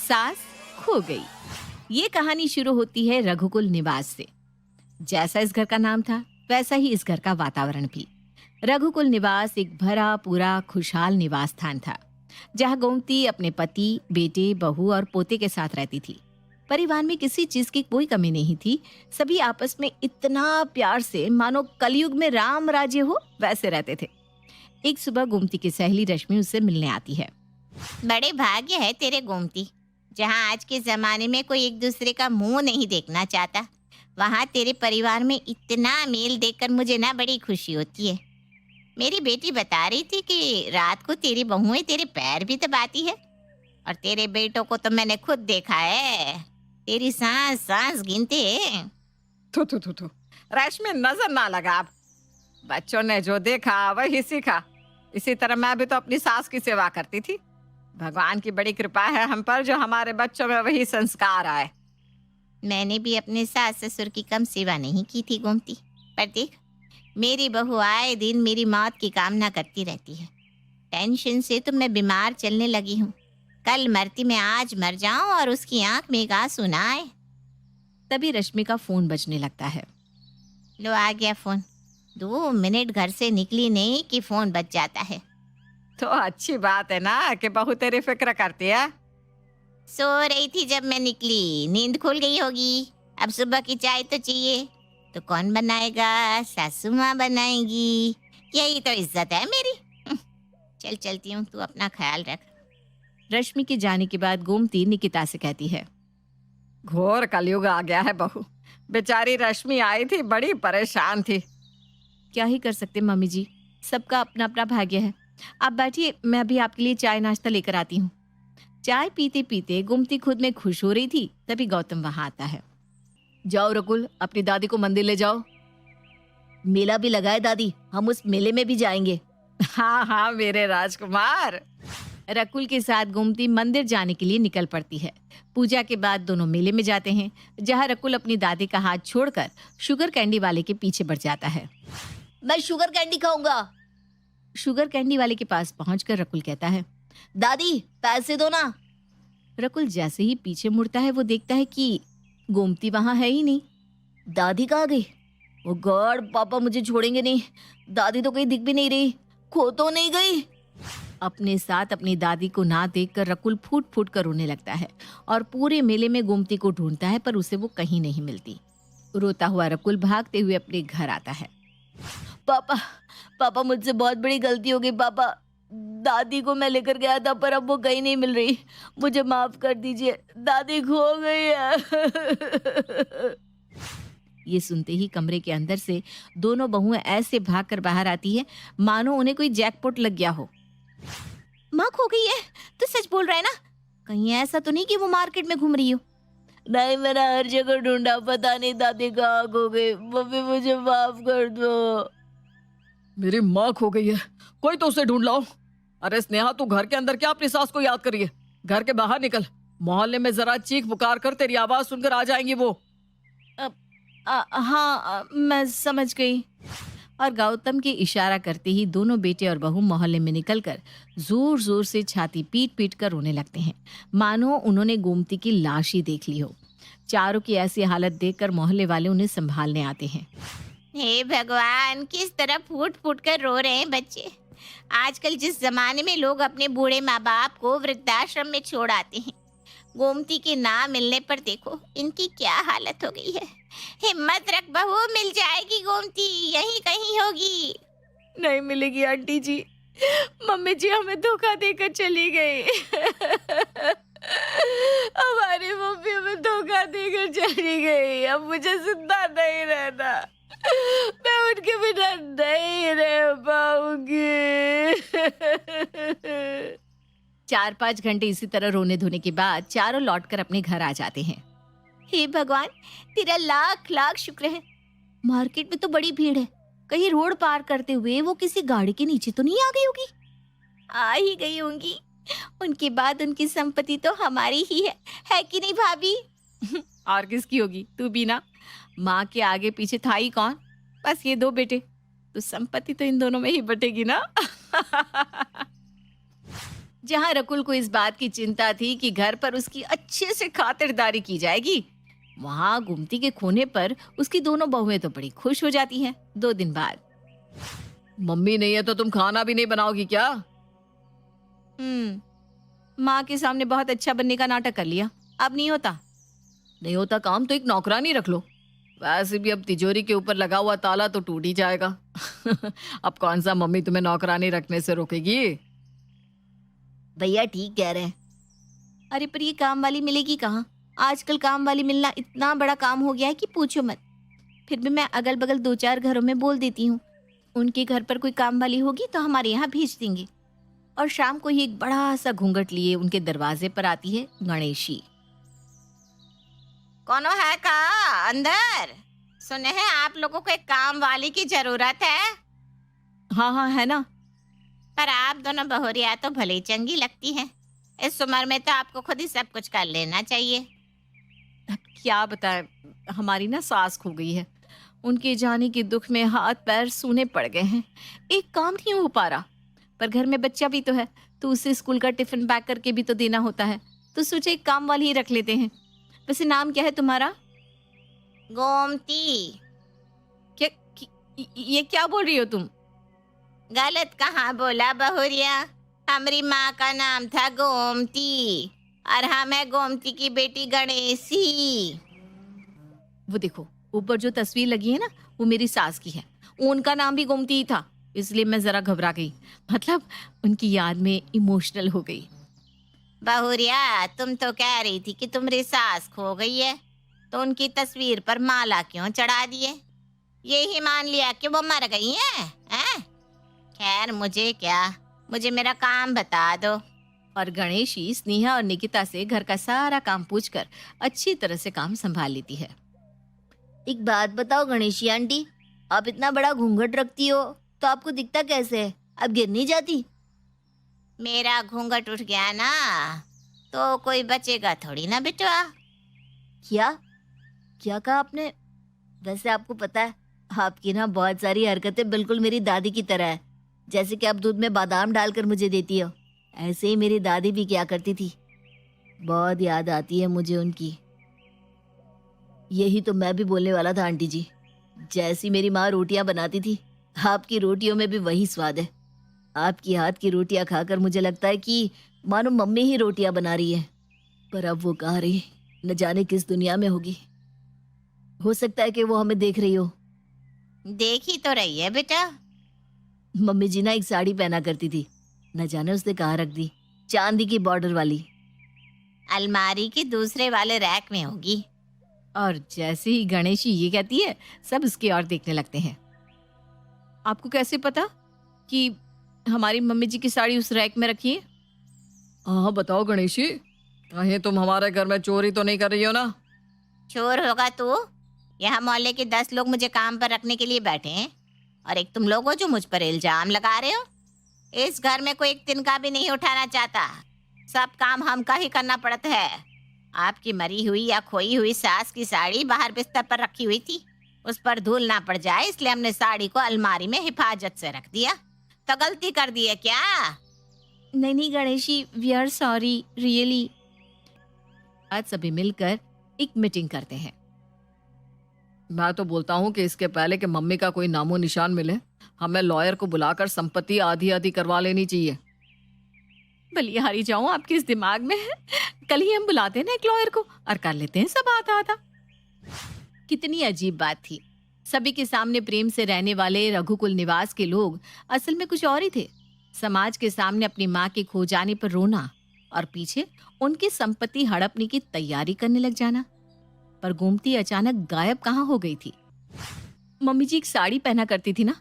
सास खो गई। ये कहानी शुरू होती है रघुकुल निवास से। जैसा इस घर का नाम था वैसा ही इस घर का वातावरण भी। रघुकुल निवास एक भरा पूरा खुशहाल निवास स्थान था, जहाँ गोमती अपने पति, बेटे, बहू और पोते के साथ रहती थी। परिवार में किसी चीज की कोई कमी नहीं थी। सभी आपस में इतना प्यार से मानो कलयुग में राम राज्य हो वैसे रहते थे। एक सुबह गोमती की सहेली रश्मि उससे मिलने आती है। बड़े भाग्य है तेरे गोमती, जहाँ आज के जमाने में कोई एक दूसरे का मुंह नहीं देखना चाहता, वहाँ तेरे परिवार में इतना मेल देखकर मुझे ना बड़ी खुशी होती है। मेरी बेटी बता रही थी कि रात को तेरी बहुएं तेरे पैर भी दबाती है, और तेरे बेटों को तो मैंने खुद देखा है, तेरी सांस सांस गिनते हैं। थू रश्मि, नजर ना लगा। आप बच्चों ने जो देखा वही सीखा। इसी तरह मैं भी तो अपनी सास की सेवा करती थी। भगवान की बड़ी कृपा है हम पर, जो हमारे बच्चों में वही संस्कार आए। मैंने भी अपने सास ससुर की कम सेवा नहीं की थी गोमती, पर देख, मेरी बहू आए दिन मेरी मौत की कामना करती रहती है। टेंशन से तो मैं बीमार चलने लगी हूँ। कल मरती मैं आज मर जाऊं और उसकी आंख में एक आंसू ना आए। तभी रश्मि का फोन बजने लगता है। लो आ गया फोन। 2 मिनट घर से निकली नहीं कि फोन बज जाता है। तो अच्छी बात है ना कि बहू तेरी फिक्र करती है। सो रही थी जब मैं निकली, नींद खुल गई होगी। अब सुबह की चाय तो चाहिए, तो कौन बनाएगा? सासू माँ बनाएगी। यही तो इज्जत है मेरी। चल चलती हूँ, तू अपना ख्याल रख। रश्मि के जाने के बाद गोमती निकिता से कहती है, घोर कलयुग आ गया है बहू। बेचारी रश्मि आई थी, बड़ी परेशान थी। क्या ही कर सकते मम्मी जी, सबका अपना अपना भाग्य है। आप बैठिए, मैं अभी आपके लिए चाय नाश्ता लेकर आती हूँ। चाय पीते पीते गोमती खुद में खुश हो रही थी, तभी गौतम वहां आता है। जाओ रकुल, अपनी दादी को मंदिर ले जाओ। मेला भी लगा है दादी, हम उस मेले में भी जाएंगे। हाँ हाँ मेरे राजकुमार। रकुल के साथ गोमती मंदिर जाने के लिए निकल पड़ती है। पूजा के बाद दोनों मेले में जाते हैं, जहाँ रकुल अपनी दादी का हाथ छोड़कर शुगर कैंडी वाले के पीछे बढ़ जाता है। मैं शुगर कैंडी खाऊंगा। शुगर कैंडी वाले के पास पहुंचकर रकुल कहता है, दादी पैसे दो ना। रकुल जैसे ही पीछे मुड़ता है वो देखता है कि गोमती वहां है ही नहीं। दादी कहाँ गई? ओ गॉड, पापा मुझे छोड़ेंगे नहीं। दादी तो कहीं दिख भी नहीं रही, खो तो नहीं गई? अपने साथ अपनी दादी को ना देखकर रकुल फूट फूट कर रोने लगता है और पूरे मेले में गोमती को ढूंढता है, पर उसे वो कहीं नहीं मिलती। रोता हुआ रकुल भागते हुए अपने घर आता है। पापा मुझसे बहुत बड़ी गलती हो गई पापा। दादी को मैं लेकर गया था, पर अब वो कहीं नहीं मिल रही। मुझे माफ कर दीजिए, दादी खो गई है। ये सुनते ही कमरे के अंदर से दोनों बहुएं ऐसे भागकर बाहर आती है मानो उन्हें कोई जैकपॉट लग गया हो। माँ खो गई है? तो सच बोल रहा है ना? कहीं ऐसा तो नहीं कि वो मार्केट में घूम रही हो? नहीं, मैंने हर जगह ढूंढा, पता नहीं दादी कहाँ खो गई। मम्मी मुझे माफ कर दो। मेरी माँ खो गई है, कोई तो उसे ढूंढ लाओ। अरे स्नेहा, तू घर के अंदर क्या अपनी सास को याद करी है? घर के बाहर निकल, मोहल्ले में जरा चीख पुकार कर, तेरी आवाज सुनकर आ जाएंगी वो। हाँ, मैं समझ गई। और गौतम के इशारा करते ही दोनों बेटे और बहू मोहल्ले में निकलकर जोर जोर से छाती पीट पीट कर रोने लगते हैं, मानो उन्होंने गोमती की लाश ही देख ली हो। चारों की ऐसी हालत देखकर मोहल्ले वाले उन्हें संभालने आते हैं। हे भगवान, किस तरह फूट फूट कर रो रहे हैं बच्चे। आजकल जिस जमाने में लोग अपने बूढ़े माँ बाप को वृद्धाश्रम में छोड़ आते हैं, गोमती के ना मिलने पर देखो इनकी क्या हालत हो गई है। हिम्मत रख बहू, मिल जाएगी गोमती, यहीं कहीं होगी। नहीं मिलेगी आंटी जी, मम्मी जी हमें धोखा देकर चली गई। हमारी मम्मी हमें धोखा देकर चली गई, अब मुझे जिंदा नहीं रहना। मैं उनके बिना नहीं रह पाऊंगी। 4-5 घंटे इसी तरह रोने धोने के बाद चारों लौटकर अपने घर आ जाते हैं। हे भगवान, तेरा लाख लाख शुक्र है। मार्केट में तो बड़ी भीड़ है, कहीं रोड पार करते हुए वो किसी गाड़ी के नीचे तो नहीं आ गई होगी? आ ही गई होंगी। उनके बाद उनकी संपत्ति तो हमारी ही है कि नहीं भाभी? और किसकी होगी? तू भी ना। माँ के आगे पीछे था ही कौन? बस ये 2 बेटे, तो संपत्ति तो इन दोनों में ही बटेगी ना। जहाँ रकुल को इस बात की चिंता थी कि घर पर उसकी अच्छे से खातिरदारी की जाएगी, वहाँ गुमती के खोने पर उसकी दोनों बहुएं तो बड़ी खुश हो जाती हैं। 2 दिन बाद, मम्मी नहीं है तो तुम खाना भी नहीं बनाओगी क्या? माँ के सामने बहुत अच्छा बनने का नाटक कर लिया, अब नहीं होता। नहीं होता काम तो एक नौकरानी रख लो। वैसे भी अब तिजोरी के ऊपर लगा हुआ ताला तो टूट ही जाएगा। अब कौन सा मम्मी तुम्हें नौकरानी रखने से रोकेगी? भैया ठीक कह रहे हैं। अरे पर ये काम वाली मिलेगी कहाँ? आजकल काम वाली मिलना इतना बड़ा काम हो गया है कि पूछो मत। फिर भी मैं अगल बगल 2-4 घरों में बोल देती हूँ, उनके घर पर कोई काम वाली होगी तो हमारे यहाँ भेज देंगे। और शाम को ही एक बड़ा सा घूंघट लिए उनके दरवाजे पर आती है गणेशी। कौनो है का अंदर? सुने हैं आप लोगों को एक काम वाली की जरूरत है। हाँ हाँ है ना। पर आप दोनों बहुरिया तो भले ही चंगी लगती हैं। इस उम्र में तो आपको खुद ही सब कुछ कर लेना चाहिए। अब क्या बताएं, हमारी ना सास खो गई है। उनके जाने के दुख में हाथ पैर सूने पड़ गए हैं। एक काम नहीं हो पा रहा, पर घर में बच्चा भी तो है, तो उसे स्कूल का टिफिन पैक करके भी तो देना होता है। तो सोचे एक काम वाली ही रख लेते हैं। वैसे नाम क्या है तुम्हारा? गोमती। ये क्या बोल रही हो तुम? गलत कहाँ बोला बहुरिया? हमारी माँ का नाम था गोमती और हम है गोमती की बेटी गणेशी। वो देखो ऊपर जो तस्वीर लगी है ना, वो मेरी सास की है। उनका नाम भी गोमती ही था, इसलिए मैं जरा घबरा गई। मतलब उनकी याद में इमोशनल हो गई। बहुरिया तुम तो कह रही थी कि तुम्हारी सास खो गई है, तो उनकी तस्वीर पर माला क्यों चढ़ा दिए? ये ही मान लिया कि वो मर गई हैं? खैर मुझे क्या, मुझे मेरा काम बता दो। और गणेशी स्नेहा और निकिता से घर का सारा काम पूछकर अच्छी तरह से काम संभाल लेती है। एक बात बताओ गणेशी आंटी, आप इतना बड़ा घूंघट रखती हो तो आपको दिखता कैसे है? आप गिर नहीं जाती? मेरा घूंघट उठ गया ना तो कोई बचेगा थोड़ी ना बेटवा। क्या क्या कहा आपने? वैसे आपको पता है, आपकी ना बहुत सारी हरकतें बिल्कुल मेरी दादी की तरह है। जैसे कि आप दूध में बादाम डालकर मुझे देती हो, ऐसे ही मेरी दादी भी क्या करती थी। बहुत याद आती है मुझे उनकी। यही तो मैं भी बोलने वाला था आंटी जी। जैसी मेरी माँ रोटियां बनाती थी, आपकी रोटियों में भी वही स्वाद है। आपकी हाथ की रोटियां खाकर मुझे लगता है कि मानो मम्मी ही रोटियां बना रही है। पर अब वो कहाँ रही, न जाने किस दुनिया में होगी। हो सकता है कि वो हमें देख रही हो। देखी तो रही है बेटा। मम्मी जी ना एक साड़ी पहना करती थी, न जाने उसने कहाँ रख दी, चांदी की बॉर्डर वाली। अलमारी के दूसरे वाले रैक में होगी। और जैसे ही गणेशी ये कहती है, सब उसकी ओर देखने लगते हैं। आपको कैसे पता कि हमारी मम्मी जी की साड़ी उस रैक में रखी है? हाँ बताओ गणेशी, कहीं तुम हमारे घर में चोरी तो नहीं कर रही हो ना? चोर होगा तू? यहाँ मोहल्ले के 10 लोग मुझे काम पर रखने के लिए बैठे हैं और एक तुम लोग हो जो मुझ पर इल्जाम लगा रहे हो। इस घर में कोई एक तिनका भी नहीं उठाना चाहता, सब काम हमका ही करना पड़ता है। आपकी मरी हुई या खोई हुई सास की साड़ी बाहर बिस्तर पर रखी हुई थी, उस पर धूल ना पड़ जाए इसलिए हमने साड़ी को अलमारी में हिफाजत से रख दिया। तो गलती कर दी है क्या? नहीं नहीं Ganeshi, we are sorry really. आज सभी मिलकर एक मीटिंग करते हैं। मैं तो बोलता हूँ कि इसके पहले कि मम्मी का कोई नामो निशान मिले, हमें लॉयर को बुलाकर संपत्ति आधी आधी करवा लेनी चाहिए। बलिहारी जाऊं आपके इस दिमाग में है? कल ही हम बुलाते हैं ना एक लॉयर को और कर लेते हैं सब आधा आधा। कितनी अजीब बात थी। सभी के सामने प्रेम से रहने वाले रघुकुल निवास के लोग असल में कुछ और ही थे। समाज के सामने अपनी माँ के खो जाने पर रोना और पीछे उनकी संपत्ति हड़पने की तैयारी करने लग जाना। पर गोमती अचानक गायब कहाँ हो गई थी? मम्मी जी एक साड़ी पहना करती थी ना,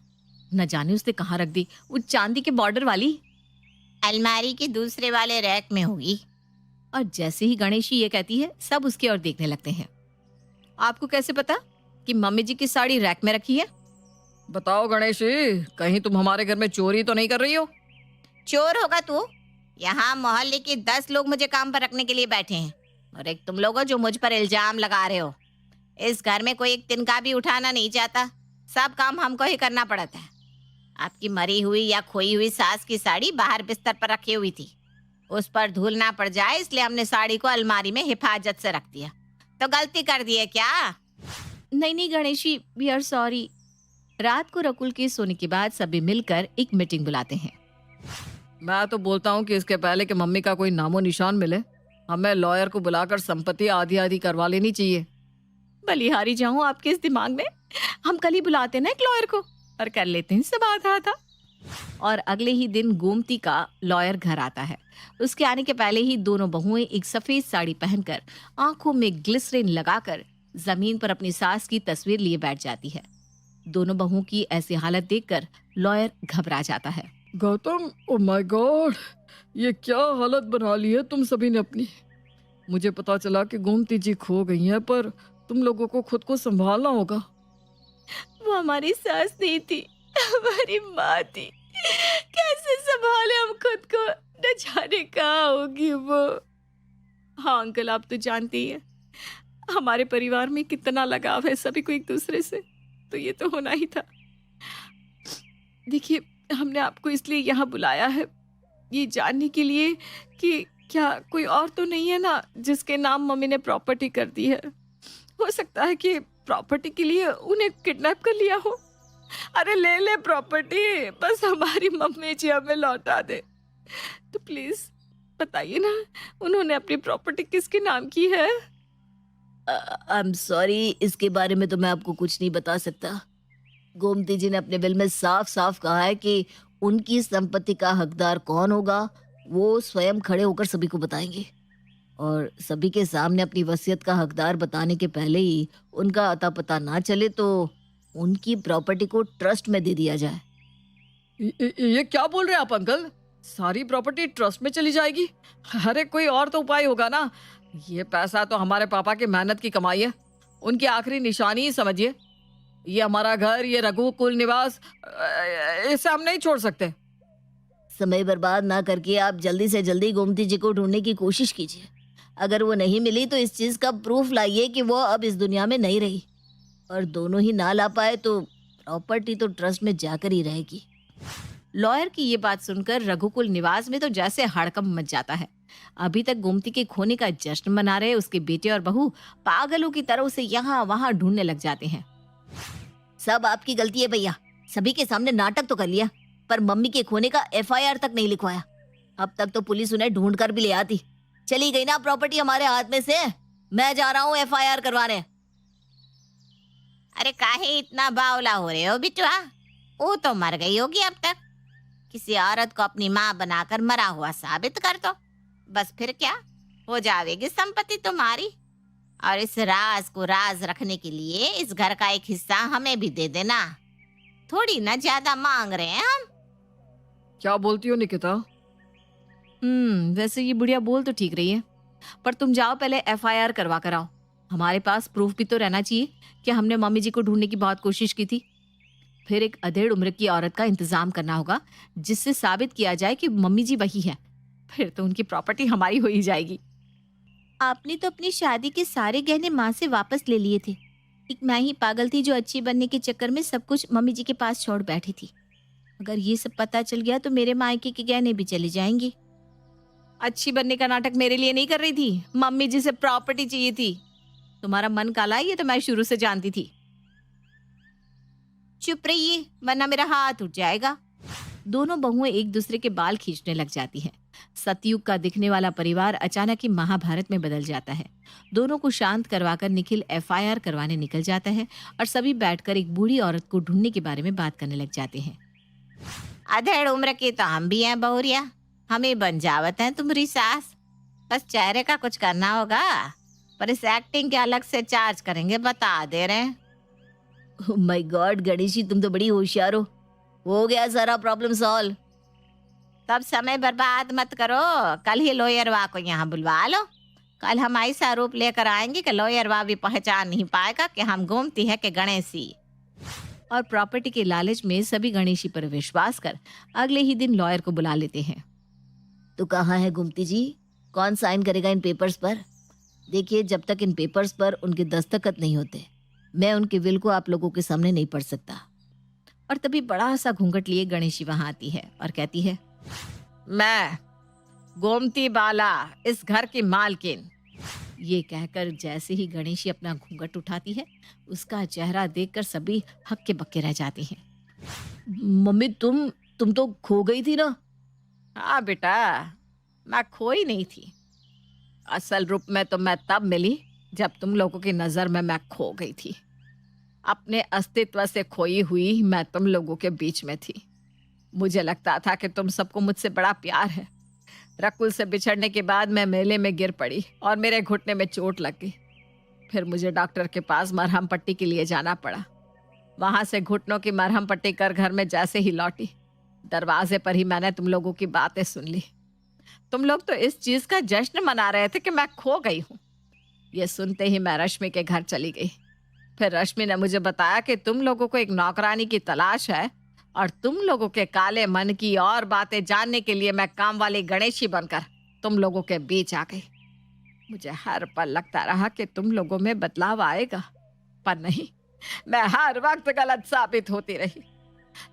न जाने उसने कहाँ रख दी, वो चांदी के बॉर्डर वाली। अलमारी के दूसरे वाले रैक में होगी। और जैसे ही गणेशी ये कहती है, सब उसकी ओर देखने लगते हैं। आपको कैसे पता कि मम्मी जी की साड़ी रैक में रखी है? बताओ गणेशी, कहीं तुम हमारे घर में चोरी तो नहीं कर रही हो? चोर होगा तू? यहाँ मोहल्ले के 10 लोग मुझे काम पर रखने के लिए बैठे हैं और एक तुम लोग हो जो मुझ पर इल्जाम लगा रहे हो। इस घर में कोई एक तिनका भी उठाना नहीं चाहता, सब काम हमको ही करना पड़ता है। आपकी मरी हुई या खोई हुई सास की साड़ी बाहर बिस्तर पर रखी हुई थी, उस पर धूल ना पड़ जाए इसलिए हमने साड़ी को अलमारी में हिफाजत से रख दिया। तो गलती कर दी है क्या? नहीं नहीं गणेशी, वी आर सॉरी। रात को रकुल के सोने के बाद सभी मिलकर एक मीटिंग बुलाते हैं। मैं तो बोलता हूँ कि इसके पहले कि मम्मी का कोई नामो निशान मिले, हमें लॉयर को बुलाकर संपत्ति आधी आधी करवा लेनी चाहिए। बलिहारी जाऊं आपके इस दिमाग में। हम कल ही बुलाते ना एक लॉयर को और कर लेते हैं सब आधा था। और अगले ही दिन गोमती का लॉयर घर आता है। उसके आने के पहले ही दोनों बहुएं एक सफेद साड़ी पहनकर, आंखों में ग्लिसरीन लगाकर जमीन पर अपनी सास की तस्वीर लिए बैठ जाती है। दोनों बहुओं की ऐसी हालत देखकर लॉयर घबरा जाता है। गौतम, ओ माय गॉड, ये क्या हालत बना ली है तुम सभी ने अपनी। मुझे पता चला कि गोमती जी खो गई हैं, पर तुम लोगों को खुद को संभालना होगा। वो हमारी सास नहीं थी, हमारी माँ थी। कैसे संभाले हम खुद को, न जाने कहाँ होगी वो। हाँ अंकल, आप तो जानते ही हैं हमारे परिवार में कितना लगाव है सभी को एक दूसरे से, तो ये तो होना ही था। देखिए, हमने आपको इसलिए यहाँ बुलाया है, ये जानने के लिए कि क्या कोई और तो नहीं है ना जिसके नाम मम्मी ने प्रॉपर्टी कर दी है। हो सकता है कि प्रॉपर्टी के लिए उन्हें किडनैप कर लिया हो। अरे ले ले प्रॉपर्टी, बस हमारी मम्मी जी हमें लौटा दे। तो प्लीज बताइए ना, उन्होंने अपनी प्रॉपर्टी किसके नाम की है? आई एम सॉरी, इसके बारे में तो मैं आपको कुछ नहीं बता सकता। गोमती जी ने अपने बिल में साफ साफ कहा है कि उनकी संपत्ति का हकदार कौन होगा वो स्वयं खड़े होकर सभी को बताएंगे, और सभी के सामने अपनी वसीयत का हकदार बताने के पहले ही उनका अता पता ना चले तो उनकी प्रॉपर्टी को ट्रस्ट में दे दिया जाए। ये क्या बोल रहे हैं आप अंकल? सारी प्रॉपर्टी ट्रस्ट में चली जाएगी? अरे कोई और तो उपाय होगा ना। ये पैसा तो हमारे पापा की मेहनत की कमाई है, उनकी आखिरी निशानी ही समझिए। ये हमारा घर, ये रघुकुल निवास, इसे हम नहीं छोड़ सकते। समय बर्बाद ना करके आप जल्दी से जल्दी गोमती जी को ढूंढने की कोशिश कीजिए। अगर वो नहीं मिली तो इस चीज का प्रूफ लाइए कि वो अब इस दुनिया में नहीं रही, और दोनों ही ना ला पाए तो प्रॉपर्टी तो ट्रस्ट में जाकर ही रहेगी। लॉयर की ये बात सुनकर रघुकुल निवास में तो जैसे हड़कंप मच जाता है। अभी तक गोमती के खोने का जश्न मना रहे उसके बेटे और बहू पागलों की तरह उसे यहाँ वहाँ ढूंढने लग जाते हैं। सब आपकी गलती है भैया, सभी के सामने नाटक तो कर लिया पर मम्मी के खोने का एफआईआर तक नहीं लिखवाया। अब तक तो पुलिस उन्हें ढूंढ कर भी ले आती। चली गई ना प्रॉपर्टी हमारे हाथ में से। मैं जा रहा हूँ एफआईआर करवाने। अरे काहे इतना बावला हो रहे हो बिटुआ? वो तो मर गई होगी अब तक। किसी औरत को अपनी माँ बनाकर मरा हुआ साबित कर दो, बस फिर क्या हो जाएगी संपत्ति तुम्हारी। और इस राज को राज रखने के लिए इस घर का एक हिस्सा हमें भी दे देना। थोड़ी ना ज्यादा मांग रहे हैं हम। क्या बोलती हो निकिता? वैसे ये बुढ़िया बोल तो ठीक रही है, पर तुम जाओ पहले एफआईआर करवा कर आओ। हमारे पास प्रूफ भी तो रहना चाहिए कि हमने मम्मी जी को ढूंढने की बहुत कोशिश की थी। फिर एक अधेड़ उम्र की औरत का इंतजाम करना होगा जिससे साबित किया जाए कि मम्मी जी वही है। फिर तो उनकी प्रॉपर्टी हमारी हो ही जाएगी। आपने तो अपनी शादी के सारे गहने माँ से वापस ले लिए थे। एक मैं ही पागल थी जो अच्छी बनने के चक्कर में सब कुछ मम्मी जी के पास छोड़ बैठी थी। अगर ये सब पता चल गया तो मेरे मायके के गहने भी चले जाएंगे। अच्छी बनने का नाटक मेरे लिए नहीं कर रही थी, मम्मी जी से प्रॉपर्टी चाहिए थी। तुम्हारा मन काला है ये तो मैं शुरू से जानती थी। चुप रहिए वरना मेरा हाथ उठ जाएगा। दोनों बहुएं एक दूसरे के बाल खींचने लग जाती हैं। सतयुग का दिखने वाला परिवार अचानक ही महाभारत में बदल जाता है। दोनों को शांत करवाकर निखिल एफआईआर करवाने निकल जाता है और सभी बैठकर एक बूढ़ी औरत को ढूंढने के बारे में बात करने लग जाते हैं। अधेड़ उम्र के तो हम भी हैं बहुरिया, हमें बन जावत है तुम्हारी सास। बस चेहरे का कुछ करना होगा, पर इस एक्टिंग के अलग से चार्ज करेंगे, बता दे रहे हैं। माय गॉड गणेशी, तुम तो बड़ी होशियार हो गया सारा प्रॉब्लम सॉल्व। तब समय बर्बाद मत करो, कल ही लॉयर वा को यहाँ बुलवा लो। कल हम ऐसा रूप लेकर आएंगे कि लॉयर वा भी पहचान नहीं पाएगा कि हम गोमती है कि गणेशी। और प्रॉपर्टी के लालच में सभी गणेशी पर विश्वास कर अगले ही दिन लॉयर को बुला लेते हैं। तो कहाँ है गोमती जी? कौन साइन करेगा इन पेपर्स पर? देखिए, जब तक इन पेपर्स पर उनके दस्तखत नहीं होते मैं उनके विल को आप लोगों के सामने नहीं पढ़ सकता। और तभी बड़ा सा घूंघट लिए गणेशी वहां आती है और कहती है, गोमती बाला, इस घर की मालकिन। ये कहकर जैसे ही गणेशी अपना घूंघट उठाती है, उसका चेहरा देखकर सभी हक्के बक्के रह जाते हैं। मम्मी तुम तो खो गई थी ना। हाँ बेटा, मैं खोई नहीं थी। असल रूप में तो मैं तब मिली जब तुम लोगों की नजर में मैं खो गई थी। अपने अस्तित्व से खोई हुई मैं तुम लोगों के बीच में थी। मुझे लगता था कि तुम सबको मुझसे बड़ा प्यार है। रकुल से बिछड़ने के बाद मैं मेले में गिर पड़ी और मेरे घुटने में चोट लग गई। फिर मुझे डॉक्टर के पास मरहम पट्टी के लिए जाना पड़ा। वहां से घुटनों की मरहम पट्टी कर घर में जैसे ही लौटी, दरवाजे पर ही मैंने तुम लोगों की बातें सुन ली। तुम लोग तो इस चीज का जश्न मना रहे थे कि मैं खो गई हूँ। ये सुनते ही मैं रश्मि के घर चली गई। फिर रश्मि ने मुझे बताया कि तुम लोगों को एक नौकरानी की तलाश है और तुम लोगों के काले मन की और बातें जानने के लिए मैं काम वाली गणेशी बनकर तुम लोगों के बीच आ गई। मुझे हर पल लगता रहा कि तुम लोगों में बदलाव आएगा, पर नहीं, मैं हर वक्त गलत साबित होती रही।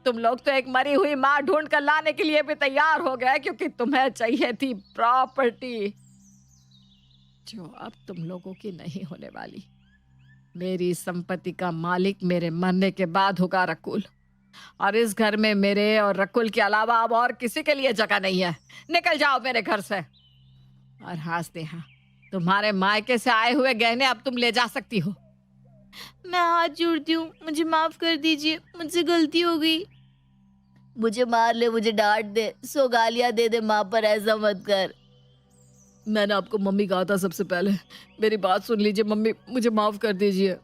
तुम लोग तो एक मरी हुई माँ ढूंढ कर लाने के लिए भी तैयार हो गए क्योंकि तुम्हें चाहिए थी प्रॉपर्टी, जो अब तुम लोगों की नहीं होने वाली। मेरी संपत्ति का मालिक मेरे मरने के बाद होगा रकुल, और इस घर में मेरे और रकुल के अलावा अब और किसी के लिए जगह नहीं है। निकल जाओ मेरे घर से। और हाँ स्नेहा, तुम्हारे मायके से आए हुए गहने अब तुम ले जा सकती हो। मैं हाथ जोड़ती हूँ, मुझे माफ कर दीजिए, मुझसे गलती हो गई। मुझे मार ले, मुझे डांट दे, सो गालियां दे दे, माँ पर ऐसा मत कर। मैंने आपको मम्मी कहा था सबसे पहले। मेरी बात सुन लीजिए मम्मी, मुझे माफ कर दीजिए।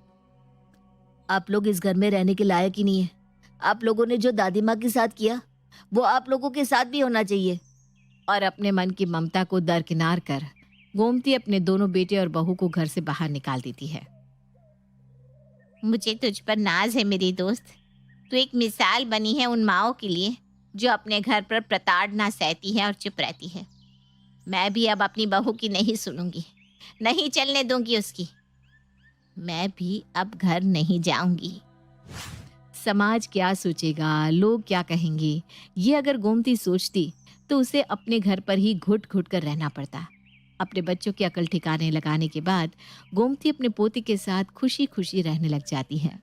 आप लोग इस घर में रहने के लायक ही नहीं है। आप लोगों ने जो दादी माँ के साथ किया वो आप लोगों के साथ भी होना चाहिए। और अपने मन की ममता को दरकिनार कर गोमती अपने दोनों बेटे और बहू को घर से बाहर निकाल देती है। मुझे तुझ पर नाज है मेरी दोस्त। तू एक मिसाल बनी है उन माओं के लिए जो अपने घर पर प्रताड़ना सहती है और चुप रहती है। मैं भी अब अपनी बहू की नहीं सुनूंगी, नहीं चलने दूंगी उसकी। मैं भी अब घर नहीं जाऊंगी। समाज क्या सोचेगा, लोग क्या कहेंगे, ये अगर गोमती सोचती तो उसे अपने घर पर ही घुट घुट कर रहना पड़ता। अपने बच्चों की अकल ठिकाने लगाने के बाद गोमती अपने पोते के साथ खुशी खुशी रहने लग जाती है।